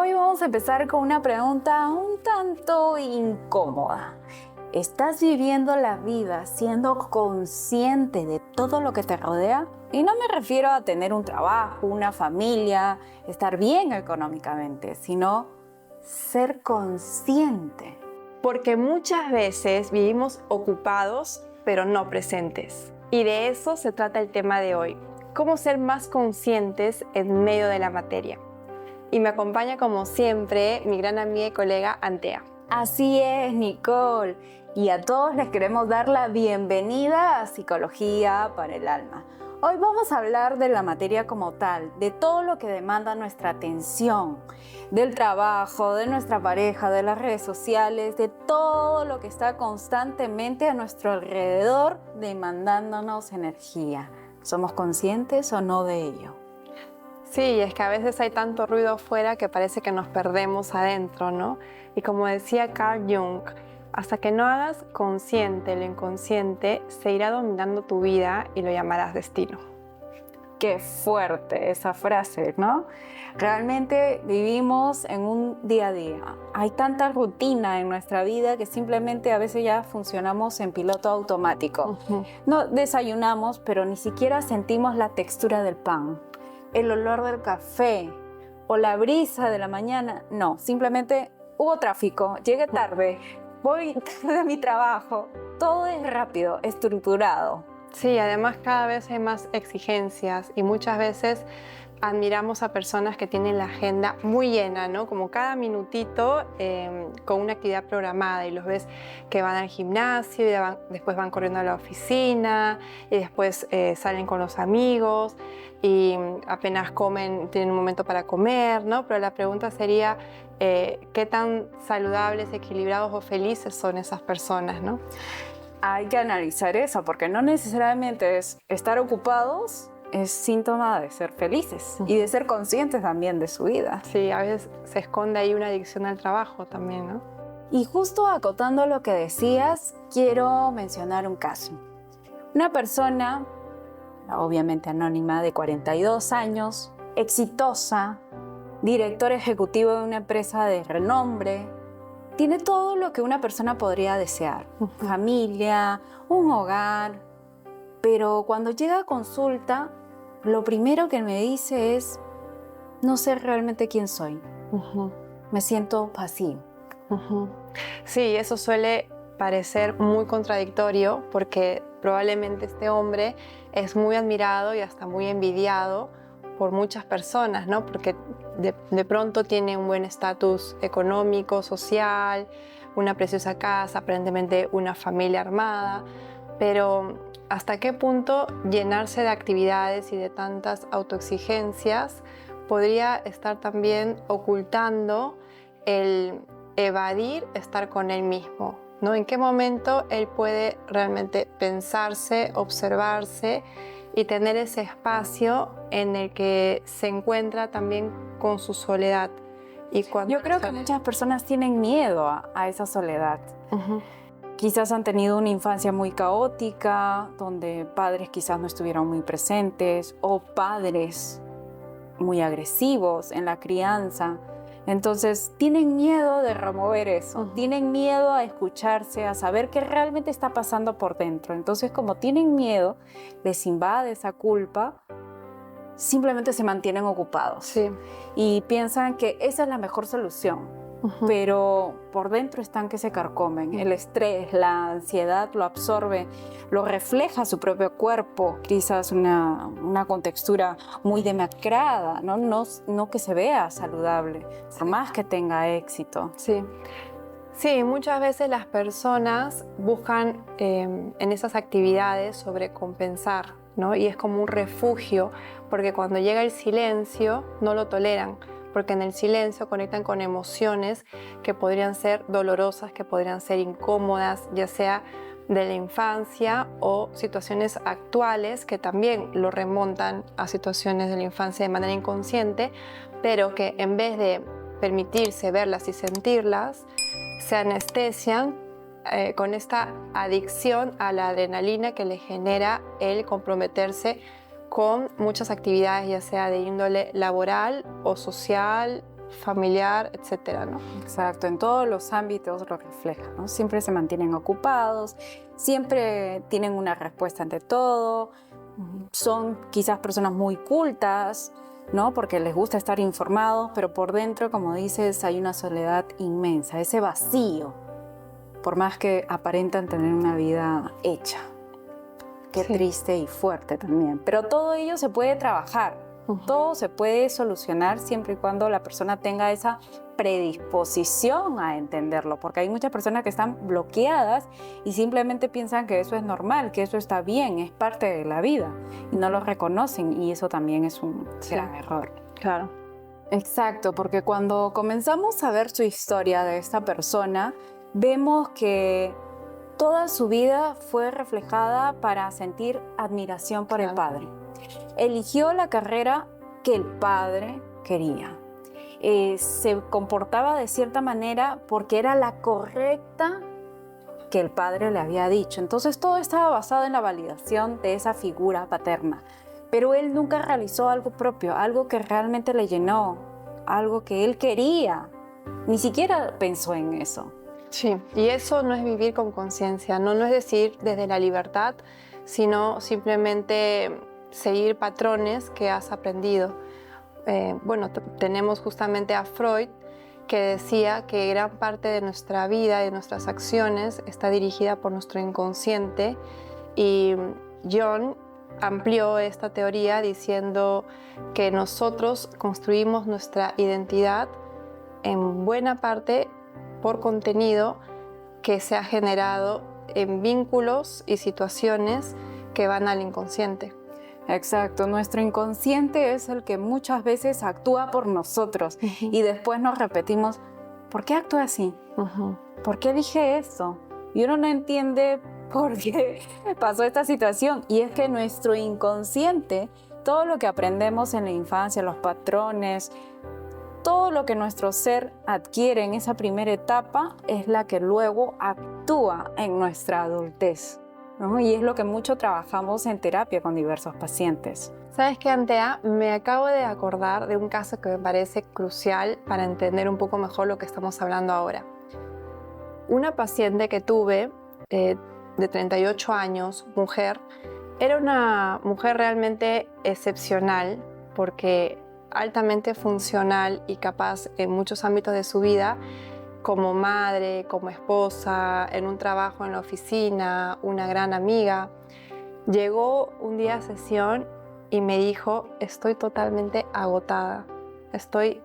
Hoy vamos a empezar con una pregunta un tanto incómoda. ¿Estás viviendo la vida siendo consciente de todo lo que te rodea? Y no me refiero a tener un trabajo, una familia, estar bien económicamente, sino ser consciente. Porque muchas veces vivimos ocupados, pero no presentes. Y de eso se trata el tema de hoy. Cómo ser más conscientes en medio de la materia. Y me acompaña como siempre mi gran amiga y colega Antea. Así es, Nicole. Y a todos les queremos dar la bienvenida a Psicología para el Alma. Hoy vamos a hablar de la materia como tal, de todo lo que demanda nuestra atención, del trabajo, de nuestra pareja, de las redes sociales, de todo lo que está constantemente a nuestro alrededor demandándonos energía. ¿Somos conscientes o no de ello? Sí, es que a veces hay tanto ruido afuera que parece que nos perdemos adentro, ¿no? Y como decía Carl Jung, hasta que no hagas consciente lo inconsciente, se irá dominando tu vida y lo llamarás destino. Qué fuerte esa frase, ¿no? Realmente vivimos en un día a día. Hay tanta rutina en nuestra vida que simplemente a veces ya funcionamos en piloto automático. No desayunamos, pero ni siquiera sentimos la textura del pan, el olor del café o la brisa de la mañana. No, simplemente hubo tráfico, llegué tarde, voy tarde a mi trabajo. Todo es rápido, estructurado. Sí, además cada vez hay más exigencias y muchas veces admiramos a personas que tienen la agenda muy llena, ¿no? Como cada minutito con una actividad programada y los ves que van al gimnasio y después van corriendo a la oficina y después salen con los amigos y apenas comen, tienen un momento para comer, ¿no? Pero la pregunta sería, ¿qué tan saludables, equilibrados o felices son esas personas, ¿no? Hay que analizar eso, porque no necesariamente es estar ocupados es síntoma de ser felices y de ser conscientes también de su vida. Sí, a veces se esconde ahí una adicción al trabajo también, ¿no? Y justo acotando lo que decías, quiero mencionar un caso. Una persona, obviamente anónima, de 42 años, exitosa, director ejecutivo de una empresa de renombre, tiene todo lo que una persona podría desear. Familia, un hogar. Pero cuando llega a consulta, lo primero que me dice es, no sé realmente quién soy. Me siento vacío. Sí, eso suele parecer muy contradictorio porque probablemente este hombre es muy admirado y hasta muy envidiado por muchas personas, ¿no? Porque de pronto tiene un buen estatus económico, social, una preciosa casa, aparentemente una familia armada, pero ¿hasta qué punto llenarse de actividades y de tantas autoexigencias podría estar también ocultando el evadir estar con él mismo, ¿no? ¿En qué momento él puede realmente pensarse, observarse y tener ese espacio en el que se encuentra también con su soledad? Yo creo que muchas personas tienen miedo a esa soledad. Quizás han tenido una infancia muy caótica, donde padres quizás no estuvieron muy presentes, o padres muy agresivos en la crianza. Entonces tienen miedo de remover eso, tienen miedo a escucharse, a saber qué realmente está pasando por dentro. Entonces, como tienen miedo, les invade esa culpa, simplemente se mantienen ocupados. Sí. Y piensan que esa es la mejor solución. Pero por dentro están que se carcomen. El estrés, la ansiedad lo absorbe, lo refleja su propio cuerpo, quizás una contextura muy demacrada, no que se vea saludable, por más que tenga éxito. Sí. Sí, muchas veces las personas buscan en esas actividades sobrecompensar, ¿no? Y es como un refugio, porque cuando llega el silencio no lo toleran, porque en el silencio conectan con emociones que podrían ser dolorosas, que podrían ser incómodas, ya sea de la infancia o situaciones actuales que también lo remontan a situaciones de la infancia de manera inconsciente, pero que en vez de permitirse verlas y sentirlas, se anestesian con esta adicción a la adrenalina que le genera el comprometerse con muchas actividades, ya sea de índole laboral o social familiar, etcétera, ¿no? Exacto, en todos los ámbitos lo refleja, ¿no? Siempre se mantienen ocupados, siempre tienen una respuesta ante todo, son quizás personas muy cultas, ¿no? Porque les gusta estar informados, pero por dentro, como dices, hay una soledad inmensa, ese vacío, por más que aparentan tener una vida hecha. Qué triste y fuerte también. Pero todo ello se puede trabajar, todo se puede solucionar siempre y cuando la persona tenga esa predisposición a entenderlo, porque hay muchas personas que están bloqueadas y simplemente piensan que eso es normal, que eso está bien, es parte de la vida y no lo reconocen, y eso también es un gran error. Claro. Exacto, porque cuando comenzamos a ver su historia de esta persona, vemos que toda su vida fue reflejada para sentir admiración por el padre. Eligió la carrera que el padre quería. Se comportaba de cierta manera porque era la correcta que el padre le había dicho. Entonces todo estaba basado en la validación de esa figura paterna. Pero él nunca realizó algo propio, algo que realmente le llenó, algo que él quería. Ni siquiera pensó en eso. Sí, y eso no es vivir con conciencia, no es decir desde la libertad, sino simplemente seguir patrones que has aprendido. Tenemos justamente a Freud, que decía que gran parte de nuestra vida, de nuestras acciones, está dirigida por nuestro inconsciente, y Jung amplió esta teoría diciendo que nosotros construimos nuestra identidad en buena parte por contenido que se ha generado en vínculos y situaciones que van al inconsciente. Exacto, nuestro inconsciente es el que muchas veces actúa por nosotros y después nos repetimos, ¿por qué actúa así? ¿Por qué dije eso? Y uno no entiende por qué pasó esta situación, y es que nuestro inconsciente, todo lo que aprendemos en la infancia, los patrones, todo lo que nuestro ser adquiere en esa primera etapa es la que luego actúa en nuestra adultez, ¿no? Y es lo que mucho trabajamos en terapia con diversos pacientes. ¿Sabes qué, Antea? Me acabo de acordar de un caso que me parece crucial para entender un poco mejor lo que estamos hablando ahora. Una paciente que tuve, de 38 años, mujer, era una mujer realmente excepcional porque altamente funcional y capaz en muchos ámbitos de su vida, como madre, como esposa, en un trabajo en la oficina, una gran amiga. Llegó un día a sesión y me dijo, estoy totalmente agotada, estoy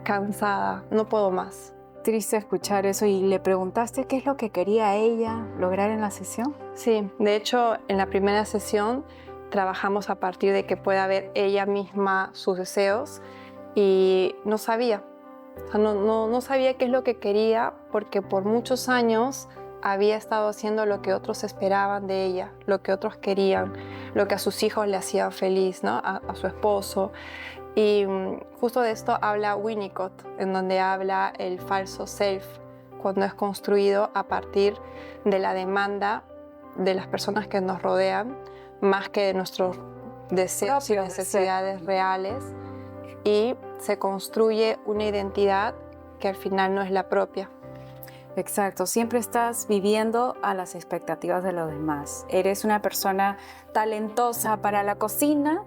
cansada, no puedo más. Triste escuchar eso. ¿Y le preguntaste qué es lo que quería ella lograr en la sesión? Sí, de hecho, en la primera sesión trabajamos a partir de que pueda ver ella misma sus deseos, y no sabía. O sea, no sabía qué es lo que quería, porque por muchos años había estado haciendo lo que otros esperaban de ella, lo que otros querían, lo que a sus hijos le hacía feliz, ¿no? A su esposo. Y justo de esto habla Winnicott, en donde habla el falso self, cuando es construido a partir de la demanda de las personas que nos rodean, más que de nuestros deseos y necesidades reales, y se construye una identidad que al final no es la propia. Exacto, siempre estás viviendo a las expectativas de los demás. Eres una persona talentosa para la cocina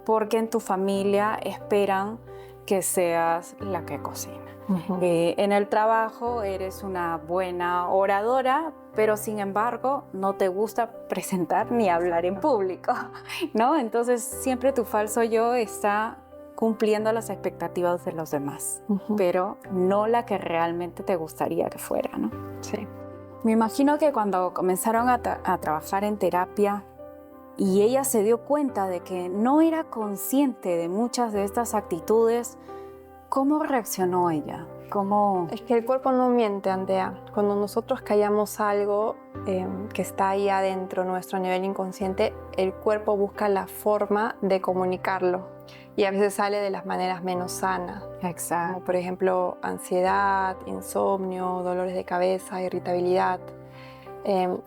porque en tu familia esperan que seas la que cocina. En el trabajo eres una buena oradora, pero sin embargo no te gusta presentar ni hablar en público, ¿no? Entonces siempre tu falso yo está cumpliendo las expectativas de los demás, pero no la que realmente te gustaría que fuera, ¿no? Sí. Me imagino que cuando comenzaron a trabajar en terapia y ella se dio cuenta de que no era consciente de muchas de estas actitudes, ¿cómo reaccionó ella? ¿Cómo? Es que el cuerpo no miente, Antea. Cuando nosotros callamos algo que está ahí adentro nuestro a nivel inconsciente, el cuerpo busca la forma de comunicarlo, y a veces sale de las maneras menos sanas. Exacto. Como por ejemplo ansiedad, insomnio, dolores de cabeza, irritabilidad.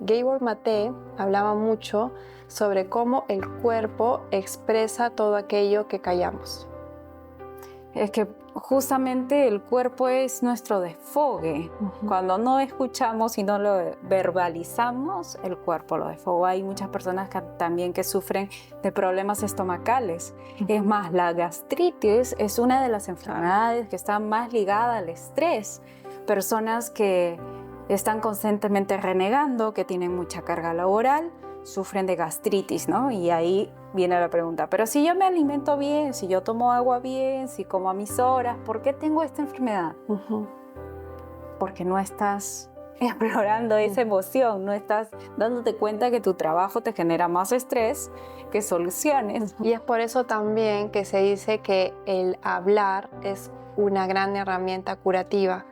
Gabor Maté hablaba mucho sobre cómo el cuerpo expresa todo aquello que callamos. Es que justamente el cuerpo es nuestro desfogue. Cuando no escuchamos y no lo verbalizamos, el cuerpo lo desfoga. Hay muchas personas también que sufren de problemas estomacales. Es más, la gastritis es una de las enfermedades que está más ligada al estrés. Personas que están constantemente renegando, que tienen mucha carga laboral, sufren de gastritis, ¿no? Y ahí viene la pregunta, pero si yo me alimento bien, si yo tomo agua bien, si como a mis horas, ¿por qué tengo esta enfermedad? Porque no estás explorando esa emoción, no estás dándote cuenta que tu trabajo te genera más estrés que soluciones. Y es por eso también que se dice que el hablar es una gran herramienta curativa,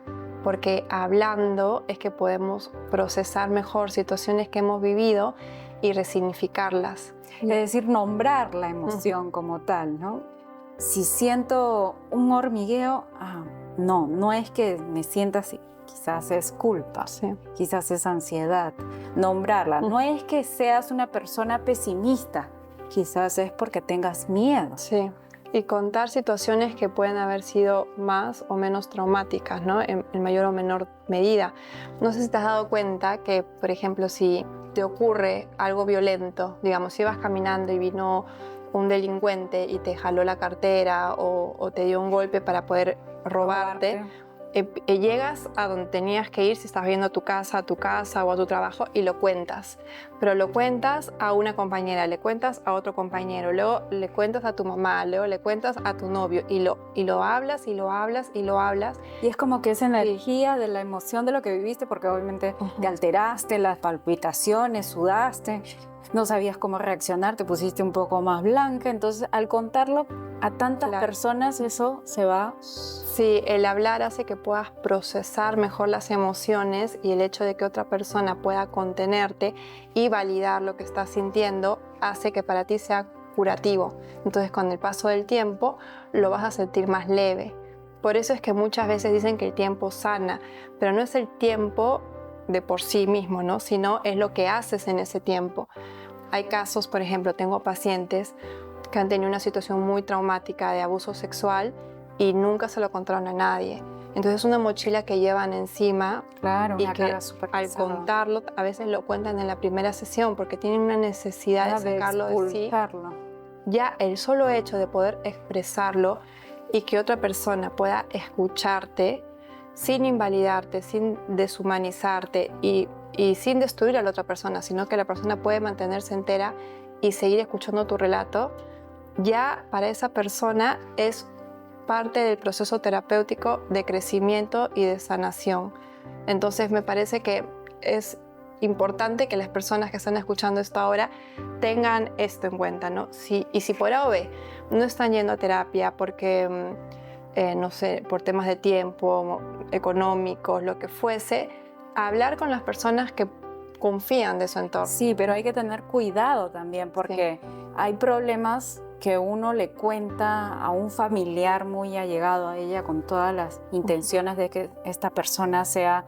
porque hablando es que podemos procesar mejor situaciones que hemos vivido y resignificarlas. Es decir, nombrar la emoción como tal, ¿no? Si siento un hormigueo, no es que me sienta así. Quizás es culpa, quizás es ansiedad. Nombrarla. No es que seas una persona pesimista, quizás es porque tengas miedo. Sí. Y contar situaciones que pueden haber sido más o menos traumáticas, ¿no? En mayor o menor medida. No sé si te has dado cuenta que, por ejemplo, si te ocurre algo violento, digamos, si ibas caminando y vino un delincuente y te jaló la cartera o te dio un golpe para poder robarte. Llegas a donde tenías que ir, si estás viendo a tu casa o a tu trabajo, y lo cuentas. Pero lo cuentas a una compañera, le cuentas a otro compañero, luego le cuentas a tu mamá, luego le cuentas a tu novio, y lo hablas, y lo hablas, y lo hablas. Y es como que esa energía de la emoción de lo que viviste, porque obviamente te alteraste, las palpitaciones, sudaste, no sabías cómo reaccionar, te pusiste un poco más blanca. Entonces, al contarlo a tantas personas, eso se va. Sí, el hablar hace que puedas procesar mejor las emociones, y el hecho de que otra persona pueda contenerte y validar lo que estás sintiendo hace que para ti sea curativo. Entonces, con el paso del tiempo, lo vas a sentir más leve. Por eso es que muchas veces dicen que el tiempo sana, pero no es el tiempo de por sí mismo, ¿no? Sino es lo que haces en ese tiempo. Hay casos, por ejemplo, tengo pacientes que han tenido una situación muy traumática de abuso sexual y nunca se lo contaron a nadie. Entonces es una mochila que llevan encima, claro, y que al contarlo a veces lo cuentan en la primera sesión porque tienen una necesidad de sacarlo de sí. Ya el solo hecho de poder expresarlo y que otra persona pueda escucharte sin invalidarte, sin deshumanizarte y sin destruir a la otra persona, sino que la persona puede mantenerse entera y seguir escuchando tu relato, ya para esa persona es parte del proceso terapéutico de crecimiento y de sanación. Entonces me parece que es importante que las personas que están escuchando esto ahora tengan esto en cuenta, ¿no? Y si por A o B no están yendo a terapia porque, no sé, por temas de tiempo, económicos, lo que fuese, hablar con las personas que confían de su entorno. Sí, pero hay que tener cuidado también porque hay problemas que uno le cuenta a un familiar muy allegado a ella con todas las intenciones de que esta persona sea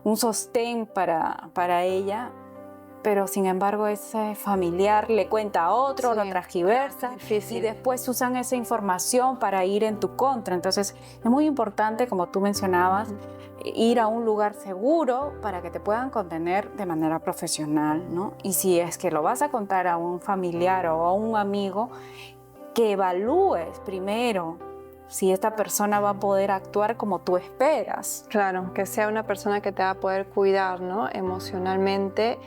un sostén para ella, pero sin embargo ese familiar le cuenta a otro, lo transgiversa y después usan esa información para ir en tu contra. Entonces es muy importante, como tú mencionabas, ir a un lugar seguro para que te puedan contener de manera profesional, ¿no? Y si es que lo vas a contar a un familiar o a un amigo, que evalúes primero si esta persona va a poder actuar como tú esperas. Claro, que sea una persona que te va a poder cuidar, ¿no? Emocionalmente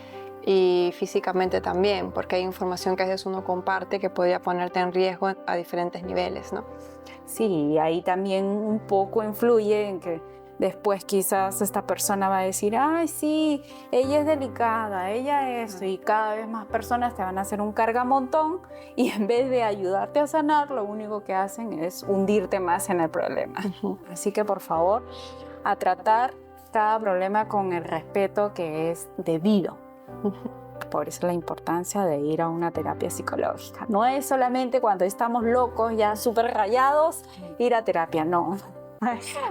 y físicamente también, porque hay información que a veces uno comparte que podría ponerte en riesgo a diferentes niveles, ¿no? Sí, y ahí también un poco influye en que después quizás esta persona va a decir, ay, sí, ella es delicada, ella es eso, y cada vez más personas te van a hacer un cargamontón y en vez de ayudarte a sanar, lo único que hacen es hundirte más en el problema. Así que, por favor, a tratar cada problema con el respeto que es debido. Por eso la importancia de ir a una terapia psicológica. No es solamente cuando estamos locos, ya súper rayados, ir a terapia, no.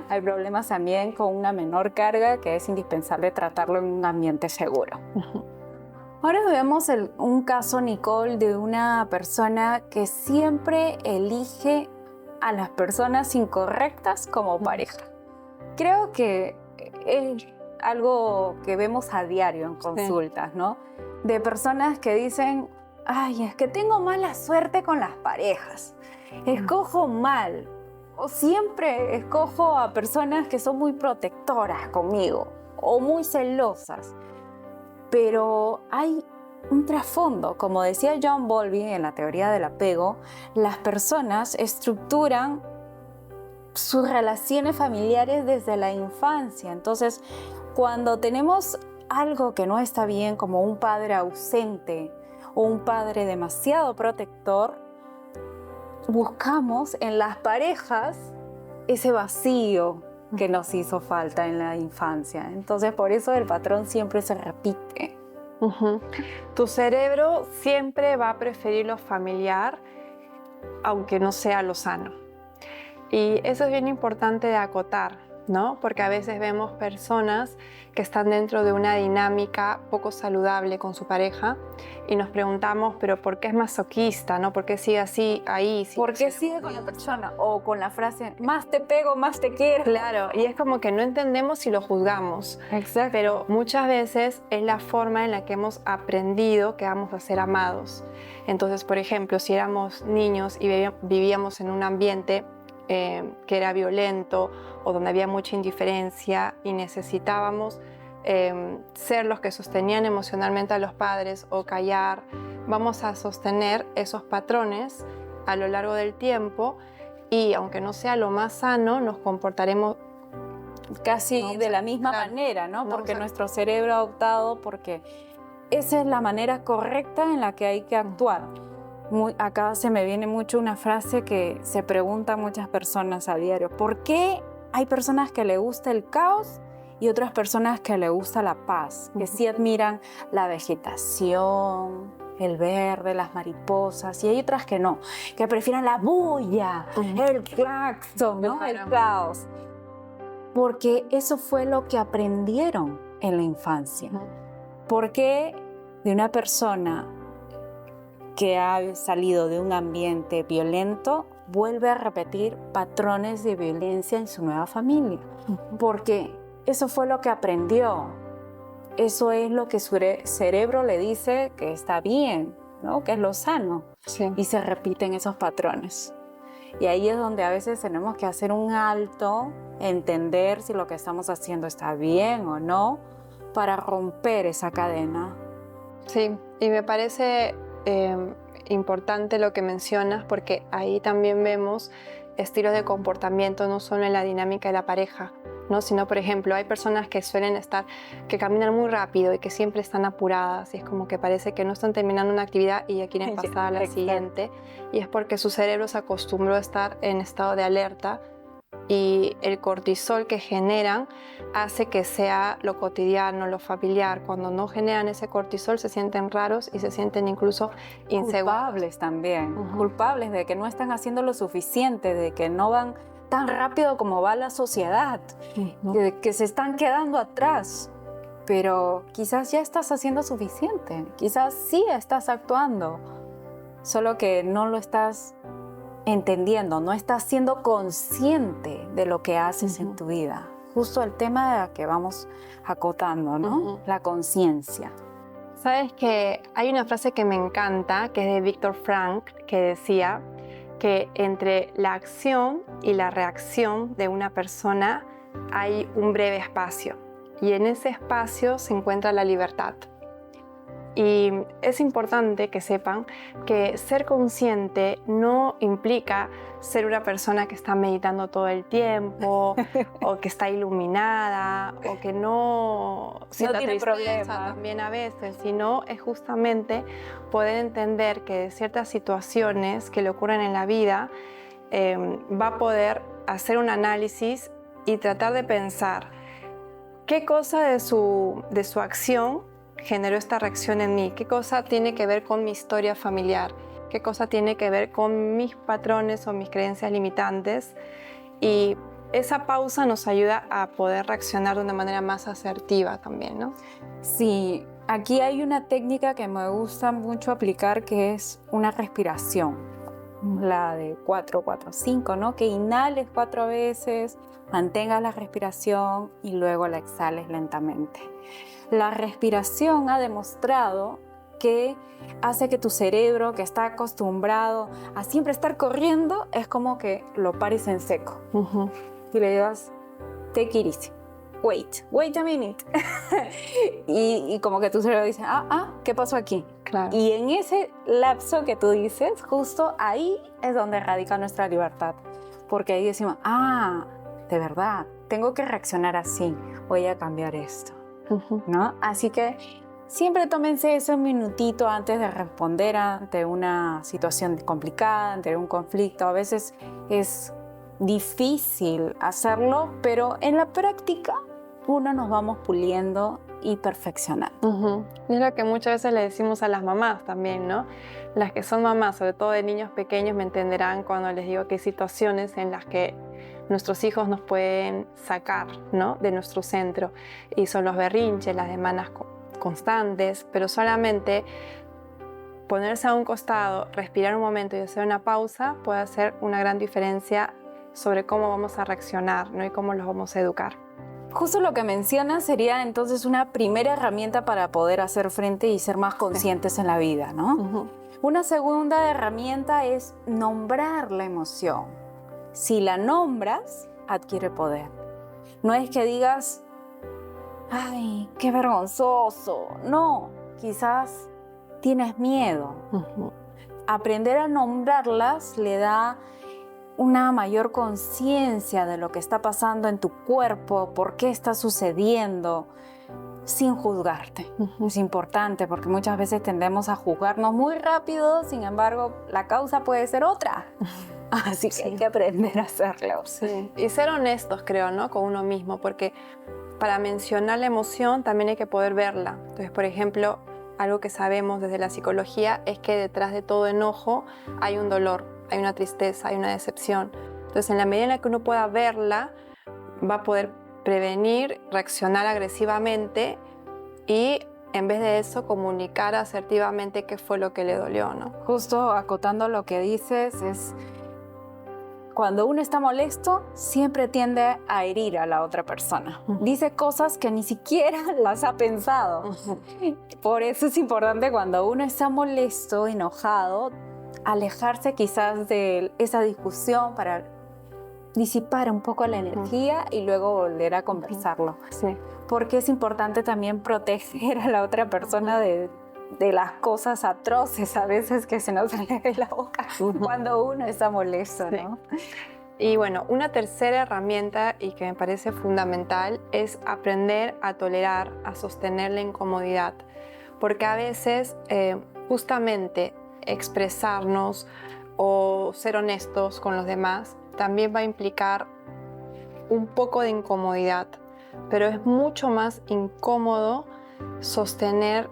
Hay problemas también con una menor carga que es indispensable tratarlo en un ambiente seguro. Ahora vemos un caso, Nicole, de una persona que siempre elige a las personas incorrectas como pareja. Creo que es algo que vemos a diario en consultas, ¿no? De personas que dicen, ay, es que tengo mala suerte con las parejas, escojo mal, o siempre escojo a personas que son muy protectoras conmigo o muy celosas. Pero hay un trasfondo, como decía John Bowlby en la teoría del apego, las personas estructuran sus relaciones familiares desde la infancia. Entonces, cuando tenemos algo que no está bien, como un padre ausente o un padre demasiado protector, buscamos en las parejas ese vacío que nos hizo falta en la infancia. Entonces, por eso el patrón siempre se repite. Tu cerebro siempre va a preferir lo familiar, aunque no sea lo sano. Y eso es bien importante de acotar, ¿no? Porque a veces vemos personas que están dentro de una dinámica poco saludable con su pareja y nos preguntamos, pero ¿por qué es masoquista, no? ¿Por qué sigue así ahí? ¿Por qué sigue con la persona? O con la frase, más te pego, más te quiero. Claro, y es como que no entendemos y lo juzgamos. Exacto. Pero muchas veces es la forma en la que hemos aprendido que vamos a ser amados. Entonces, por ejemplo, si éramos niños y vivíamos en un ambiente que era violento o donde había mucha indiferencia y necesitábamos ser los que sostenían emocionalmente a los padres o callar, vamos a sostener esos patrones a lo largo del tiempo y aunque no sea lo más sano, nos comportaremos casi de la misma manera, ¿no? Porque nuestro cerebro ha optado porque esa es la manera correcta en la que hay que actuar. Acá se me viene mucho una frase que se preguntan muchas personas a diario. ¿Por qué hay personas que le gusta el caos y otras personas que le gusta la paz? Que sí admiran la vegetación, el verde, las mariposas, y hay otras que no, que prefieren la bulla, el claxon, ¿no? El caos. Porque eso fue lo que aprendieron en la infancia. Porque de una persona que ha salido de un ambiente violento vuelve a repetir patrones de violencia en su nueva familia. Porque eso fue lo que aprendió. Eso es lo que su cerebro le dice que está bien, ¿no? Que es lo sano. Sí. Y se repiten esos patrones. Y ahí es donde a veces tenemos que hacer un alto, entender si lo que estamos haciendo está bien o no, para romper esa cadena. Sí, y me parece importante lo que mencionas porque ahí también vemos estilos de comportamiento no solo en la dinámica de la pareja, ¿no? Sino, por ejemplo, hay personas que suelen que caminan muy rápido y que siempre están apuradas y es como que parece que no están terminando una actividad y ya quieren pasar a la siguiente y es porque su cerebro se acostumbró a estar en estado de alerta y el cortisol que generan hace que sea lo cotidiano, lo familiar. Cuando no generan ese cortisol se sienten raros y se sienten incluso inseguros. Culpables también, culpables de que no están haciendo lo suficiente, de que no van tan rápido como va la sociedad, de que se están quedando atrás. Pero quizás ya estás haciendo suficiente, quizás sí estás actuando, solo que no lo estás entendiendo, no estás siendo consciente de lo que haces en tu vida. Justo el tema que vamos acotando, ¿no? La conciencia. Sabes que hay una frase que me encanta, que es de Viktor Frankl, que decía que entre la acción y la reacción de una persona hay un breve espacio y en ese espacio se encuentra la libertad. Y es importante que sepan que ser consciente no implica ser una persona que está meditando todo el tiempo o que está iluminada o que no tiene problemas también a veces, sino es justamente poder entender que de ciertas situaciones que le ocurren en la vida va a poder hacer un análisis y tratar de pensar qué cosa de su acción generó esta reacción en mí, qué cosa tiene que ver con mi historia familiar, qué cosa tiene que ver con mis patrones o mis creencias limitantes y esa pausa nos ayuda a poder reaccionar de una manera más asertiva también, ¿no? Sí, aquí hay una técnica que me gusta mucho aplicar que es una respiración, la de 4-4-5, ¿no? Que inhales 4 veces, mantengas la respiración y luego la exhales lentamente. La respiración ha demostrado que hace que tu cerebro, que está acostumbrado a siempre estar corriendo, es como que lo pares en seco. Y le digas, take it easy. Wait a minute. y como que tu cerebro dice, ¿qué pasó aquí? Claro. Y en ese lapso que tú dices, justo ahí es donde radica nuestra libertad. Porque ahí decimos, de verdad, tengo que reaccionar así, voy a cambiar esto, ¿no? Así que siempre tómense ese minutito antes de responder ante una situación complicada, ante un conflicto. A veces es difícil hacerlo, pero en la práctica uno nos vamos puliendo y perfeccionando. Es lo que muchas veces le decimos a las mamás también, ¿no? Las que son mamás, sobre todo de niños pequeños, me entenderán cuando les digo que hay situaciones en las que nuestros hijos nos pueden sacar, ¿no?, de nuestro centro. Y son los berrinches, las demandas constantes, pero solamente ponerse a un costado, respirar un momento y hacer una pausa puede hacer una gran diferencia sobre cómo vamos a reaccionar, ¿no?, y cómo los vamos a educar. Justo lo que mencionas sería entonces una primera herramienta para poder hacer frente y ser más conscientes en la vida, ¿no? Una segunda herramienta es nombrar la emoción. Si la nombras, adquiere poder. No es que digas, ¡ay, qué vergonzoso! No, quizás tienes miedo. Aprender a nombrarlas le da una mayor conciencia de lo que está pasando en tu cuerpo, por qué está sucediendo, sin juzgarte. Es importante porque muchas veces tendemos a juzgarnos muy rápido, sin embargo, la causa puede ser otra. Así que hay que aprender a hacerlo. Sí. Y ser honestos, creo, ¿no?, con uno mismo, porque para mencionar la emoción también hay que poder verla. Entonces, por ejemplo, algo que sabemos desde la psicología es que detrás de todo enojo hay un dolor, hay una tristeza, hay una decepción. Entonces, en la medida en la que uno pueda verla, va a poder prevenir, reaccionar agresivamente y, en vez de eso, comunicar asertivamente qué fue lo que le dolió, ¿no? Justo acotando lo que dices, es cuando uno está molesto, siempre tiende a herir a la otra persona. Dice cosas que ni siquiera las ha pensado. Por eso es importante cuando uno está molesto, enojado, alejarse quizás de esa discusión para disipar un poco la energía y luego volver a conversarlo. Sí. Porque es importante también proteger a la otra persona de las cosas atroces a veces que se nos salen de la boca cuando uno está molesto, ¿no? Sí. Y bueno, una tercera herramienta y que me parece fundamental es aprender a tolerar, a sostener la incomodidad. Porque a veces justamente expresarnos o ser honestos con los demás también va a implicar un poco de incomodidad, pero es mucho más incómodo sostener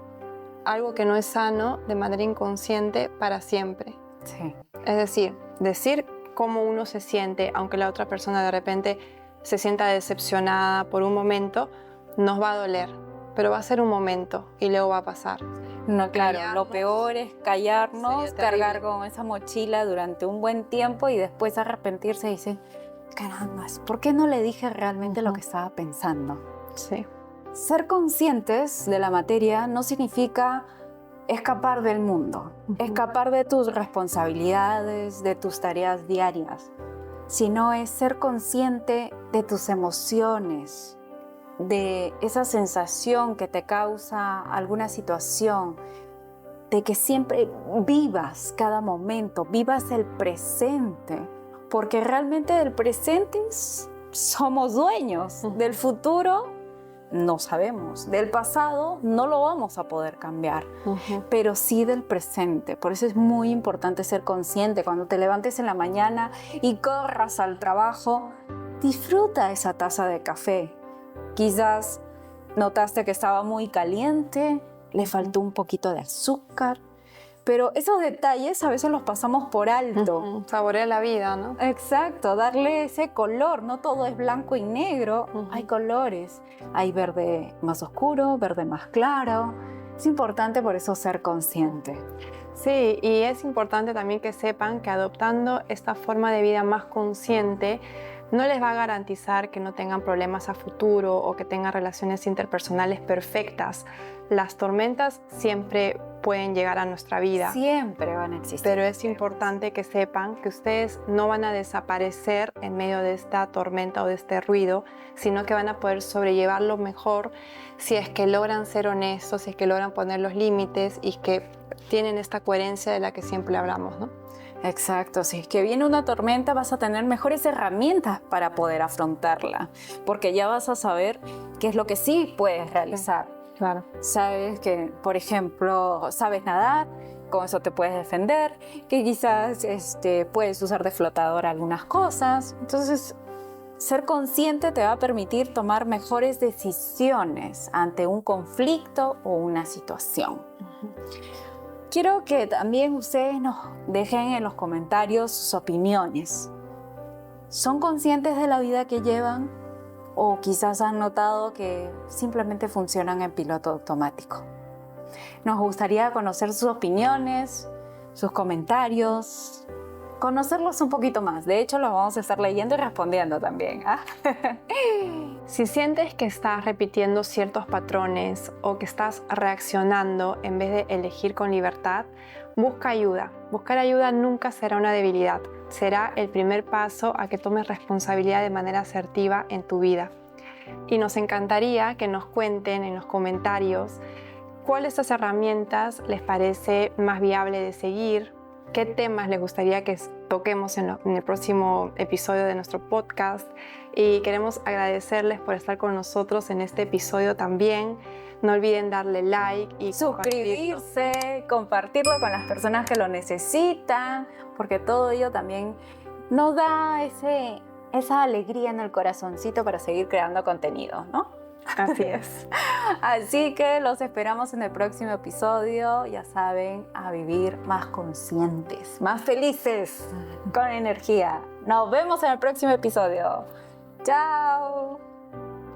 algo que no es sano de manera inconsciente para siempre. Sí. Es decir cómo uno se siente, aunque la otra persona de repente se sienta decepcionada por un momento, nos va a doler, pero va a ser un momento y luego va a pasar. No, claro, Callarnos, lo peor es callarnos, sería terrible. cargar con esa mochila durante un buen tiempo y después arrepentirse y decir, caramba, ¿por qué no le dije realmente lo que estaba pensando? Sí. Ser conscientes de la materia no significa escapar del mundo, escapar de tus responsabilidades, de tus tareas diarias, sino es ser consciente de tus emociones, de esa sensación que te causa alguna situación, de que siempre vivas cada momento, vivas el presente, porque realmente del presente somos dueños, del futuro no sabemos, del pasado no lo vamos a poder cambiar, pero sí del presente. Por eso es muy importante ser consciente. Cuando te levantes en la mañana y corras al trabajo, disfruta esa taza de café. Quizás notaste que estaba muy caliente, le faltó un poquito de azúcar, pero esos detalles a veces los pasamos por alto. Saborear la vida, ¿no? Exacto, darle ese color. No todo es blanco y negro, hay colores. Hay verde más oscuro, verde más claro. Es importante por eso ser consciente. Sí, y es importante también que sepan que adoptando esta forma de vida más consciente no les va a garantizar que no tengan problemas a futuro o que tengan relaciones interpersonales perfectas. Las tormentas siempre pueden llegar a nuestra vida. Siempre van a existir. Pero es importante que sepan que ustedes no van a desaparecer en medio de esta tormenta o de este ruido, sino que van a poder sobrellevarlo mejor si es que logran ser honestos, si es que logran poner los límites y que tienen esta coherencia de la que siempre hablamos, ¿no? Exacto, si es que viene una tormenta vas a tener mejores herramientas para poder afrontarla, porque ya vas a saber qué es lo que sí puedes realizar. Claro. Sabes que, por ejemplo, sabes nadar, con eso te puedes defender, que quizás puedes usar de flotador algunas cosas. Entonces, ser consciente te va a permitir tomar mejores decisiones ante un conflicto o una situación. Quiero que también ustedes nos dejen en los comentarios sus opiniones. ¿Son conscientes de la vida que llevan? ¿O quizás han notado que simplemente funcionan en piloto automático? Nos gustaría conocer sus opiniones, sus comentarios, conocerlos un poquito más. De hecho, los vamos a estar leyendo y respondiendo también. Si sientes que estás repitiendo ciertos patrones o que estás reaccionando en vez de elegir con libertad, busca ayuda. Buscar ayuda nunca será una debilidad. Será el primer paso a que tomes responsabilidad de manera asertiva en tu vida. Y nos encantaría que nos cuenten en los comentarios cuál de estas herramientas les parece más viable de seguir, qué temas les gustaría que toquemos en el próximo episodio de nuestro podcast. Y queremos agradecerles por estar con nosotros en este episodio también. No olviden darle like y suscribirse, compartirlo con las personas que lo necesitan, porque todo ello también nos da esa alegría en el corazoncito para seguir creando contenido, ¿no? Así es. Así que los esperamos en el próximo episodio. Ya saben, a vivir más conscientes, más felices, con energía. Nos vemos en el próximo episodio. ¡Chao!